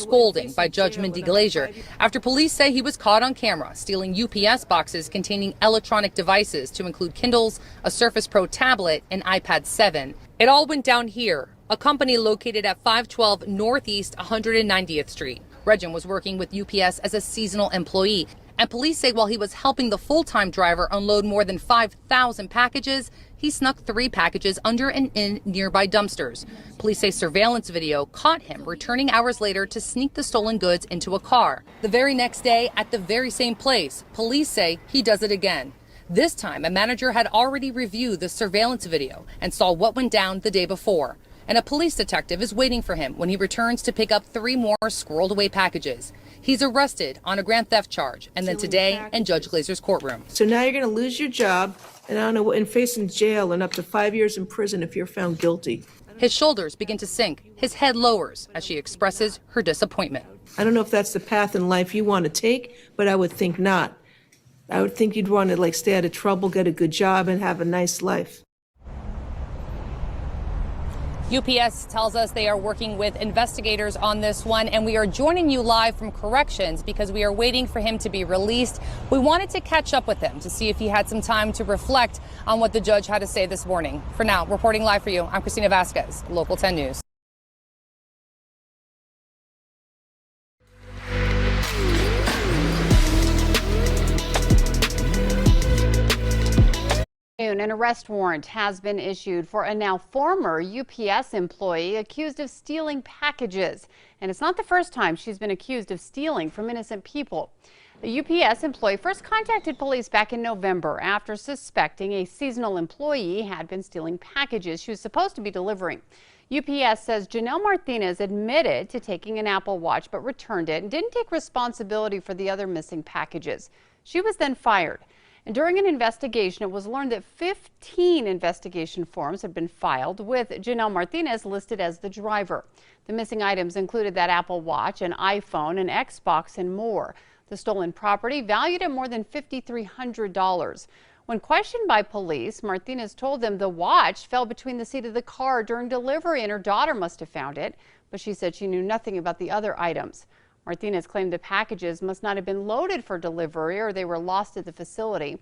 scolding by Judge Mindy Glazier after police say he was caught on camera stealing UPS boxes containing electronic devices to include Kindles, a Surface Pro tablet, and iPad 7. It all went down here, a company located at 512 Northeast 190th Street. Regin was working with UPS as a seasonal employee, and police say while he was helping the full-time driver unload more than 5,000 packages, he snuck 3 packages under and in nearby dumpsters. Police say surveillance video caught him returning hours later to sneak the stolen goods into a car. The very next day, at the very same place, police say he does it again. This time, a manager had already reviewed the surveillance video and saw what went down the day before. And a police detective is waiting for him when he returns to pick up 3 more squirreled away packages. He's arrested on a grand theft charge and then today in Judge Glazer's courtroom. So now you're going to lose your job and facing jail and up to 5 years in prison if you're found guilty. His shoulders begin to sink. His head lowers as she expresses her disappointment. I don't know if that's the path in life you want to take, but I would think not. I would think you'd want to stay out of trouble, get a good job, and have a nice life. UPS tells us they are working with investigators on this one, and we are joining you live from corrections because we are waiting for him to be released. We wanted to catch up with him to see if he had some time to reflect on what the judge had to say this morning. For now, reporting live for you, I'm Christina Vasquez, Local 10 News. An arrest warrant has been issued for a now former UPS employee accused of stealing packages. And it's not the first time she's been accused of stealing from innocent people. The UPS employee first contacted police back in November after suspecting a seasonal employee had been stealing packages she was supposed to be delivering. UPS says Janelle Martinez admitted to taking an Apple Watch but returned it and didn't take responsibility for the other missing packages. She was then fired. And during an investigation, it was learned that 15 investigation forms had been filed with Janelle Martinez listed as the driver. The missing items included that Apple Watch, an iPhone, an Xbox, and more. The stolen property valued at more than $5,300. When questioned by police, Martinez told them the watch fell between the seat of the car during delivery and her daughter must have found it, but she said she knew nothing about the other items. Martinez claimed the packages must not have been loaded for delivery or they were lost at the facility.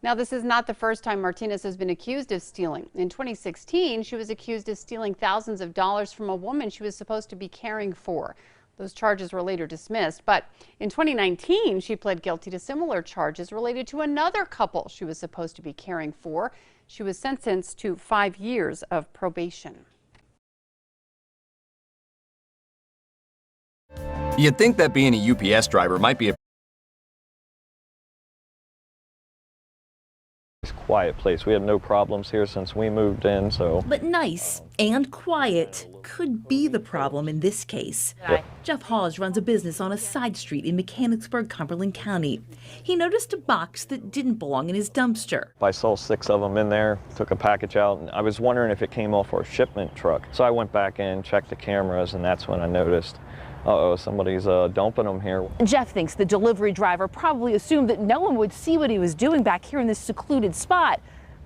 Now, this is not the first time Martinez has been accused of stealing. In 2016, she was accused of stealing thousands of dollars from a woman she was supposed to be caring for. Those charges were later dismissed. But in 2019, she pled guilty to similar charges related to another couple she was supposed to be caring for. She was sentenced to 5 years of probation. You'd think that being a UPS driver might be a quiet place. We had no problems here since we moved in, so. But nice and quiet could be the problem in this case. Yeah. Jeff Hawes runs a business on a side street in Mechanicsburg, Cumberland County. He noticed a box that didn't belong in his dumpster. I saw 6 of them in there, took a package out, and I was wondering if it came off our shipment truck. So I went back in, checked the cameras, and that's when I noticed, uh-oh, somebody's dumping them here. Jeff thinks the delivery driver probably assumed that no one would see what he was doing back here in this secluded spot.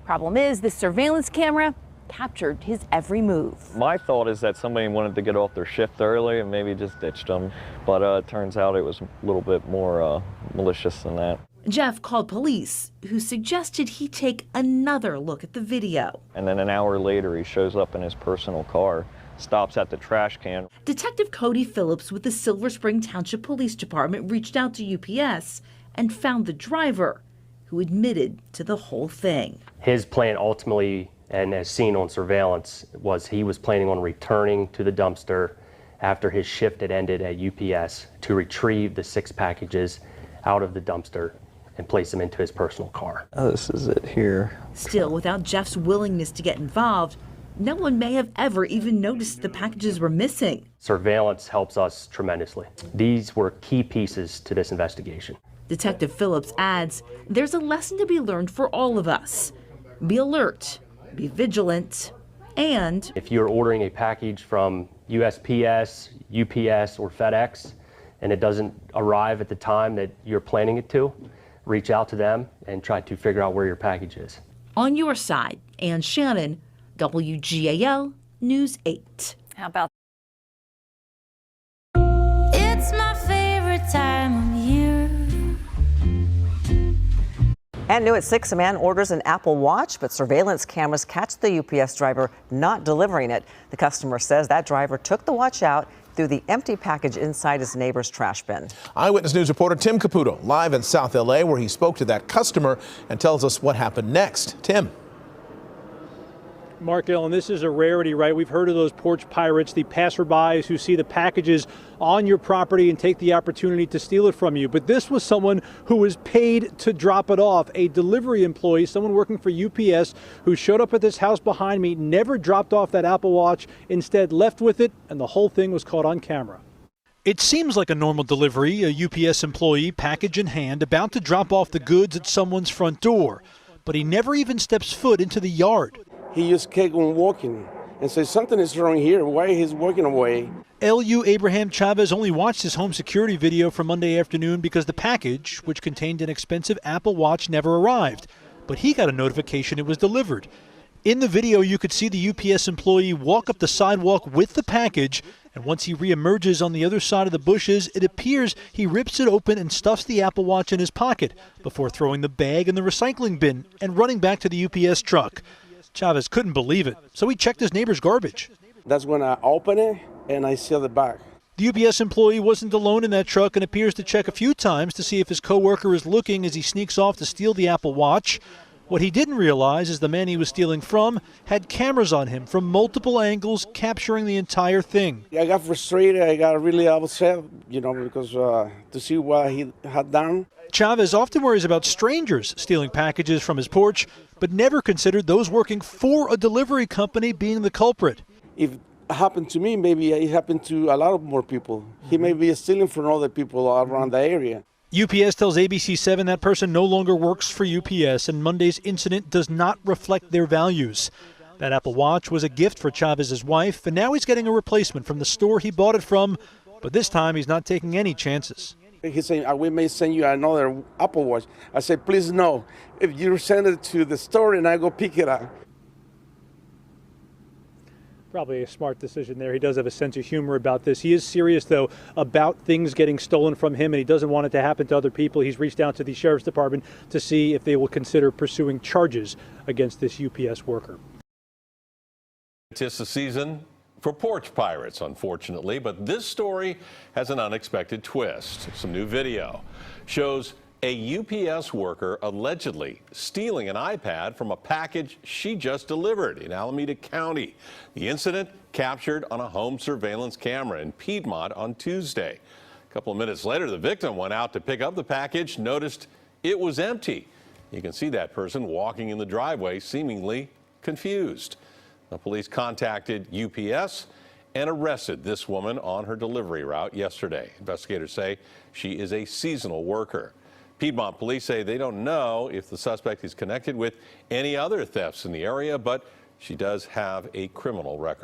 Problem is, this surveillance camera captured his every move. My thought is that somebody wanted to get off their shift early and maybe just ditched them, but it turns out it was a little bit more malicious than that. Jeff called police, who suggested he take another look at the video. And then an hour later, he shows up in his personal car, stops at the trash can. Detective Cody Phillips with the Silver Spring Township Police Department reached out to UPS and found the driver, who admitted to the whole thing. His plan ultimately, and as seen on surveillance, was he was planning on returning to the dumpster after his shift had ended at UPS to retrieve the 6 packages out of the dumpster and place them into his personal car. Oh, this is it here. Still, without Jeff's willingness to get involved, no one may have ever even noticed the packages were missing. Surveillance helps us tremendously. These were key pieces to this investigation. Detective Phillips adds, there's a lesson to be learned for all of us. Be alert, be vigilant, and if you're ordering a package from USPS, UPS, or FedEx, and it doesn't arrive at the time that you're planning it to, reach out to them and try to figure out where your package is. On your side, Ann Shannon, WGAL News 8. How about And new at 6, a man orders an Apple Watch, but surveillance cameras catch the UPS driver not delivering it. The customer says that driver took the watch out, threw the empty package inside his neighbor's trash bin. Eyewitness News reporter Tim Caputo live in South LA, where he spoke to that customer and tells us what happened next. Tim. Mark Ellen, this is a rarity, right? We've heard of those porch pirates, the passerbys who see the packages on your property and take the opportunity to steal it from you. But this was someone who was paid to drop it off, a delivery employee, someone working for UPS who showed up at this house behind me, never dropped off that Apple Watch, instead left with it, and the whole thing was caught on camera. It seems like a normal delivery, a UPS employee, package in hand, about to drop off the goods at someone's front door. But he never even steps foot into the yard. He just kept on walking and said, something is wrong here. Why he's walking away? L.U. Abraham Chavez only watched his home security video from Monday afternoon because the package, which contained an expensive Apple Watch, never arrived. But he got a notification it was delivered. In the video, you could see the UPS employee walk up the sidewalk with the package, and once he reemerges on the other side of the bushes, it appears he rips it open and stuffs the Apple Watch in his pocket before throwing the bag in the recycling bin and running back to the UPS truck. Chavez couldn't believe it, so he checked his neighbor's garbage. That's when I open it and I see the bag. The UPS employee wasn't alone in that truck and appears to check a few times to see if his coworker is looking as he sneaks off to steal the Apple Watch. What he didn't realize is the man he was stealing from had cameras on him from multiple angles, capturing the entire thing. I got frustrated. I got really upset, because to see what he had done. Chavez often worries about strangers stealing packages from his porch, but never considered those working for a delivery company being the culprit. If it happened to me, maybe it happened to a lot of more people. He may be stealing from other people around the area. UPS tells ABC7 that person no longer works for UPS, and Monday's incident does not reflect their values. That Apple Watch was a gift for Chavez's wife, and now he's getting a replacement from the store he bought it from, but this time he's not taking any chances. He's saying, we may send you another Apple Watch. I said, please no. If you send it to the store and I go pick it up. Probably a smart decision there. He does have a sense of humor about this. He is serious, though, about things getting stolen from him, and he doesn't want it to happen to other people. He's reached out to the Sheriff's Department to see if they will consider pursuing charges against this UPS worker. It's the season for porch pirates, unfortunately, but this story has an unexpected twist. Some new video shows a UPS worker allegedly stealing an iPad from a package she just delivered in Alameda County. The incident captured on a home surveillance camera in Piedmont on Tuesday. A couple of minutes later, the victim went out to pick up the package, noticed it was empty. You can see that person walking in the driveway, seemingly confused. The police contacted UPS and arrested this woman on her delivery route yesterday. Investigators say she is a seasonal worker. Piedmont police say they don't know if the suspect is connected with any other thefts in the area, but she does have a criminal record.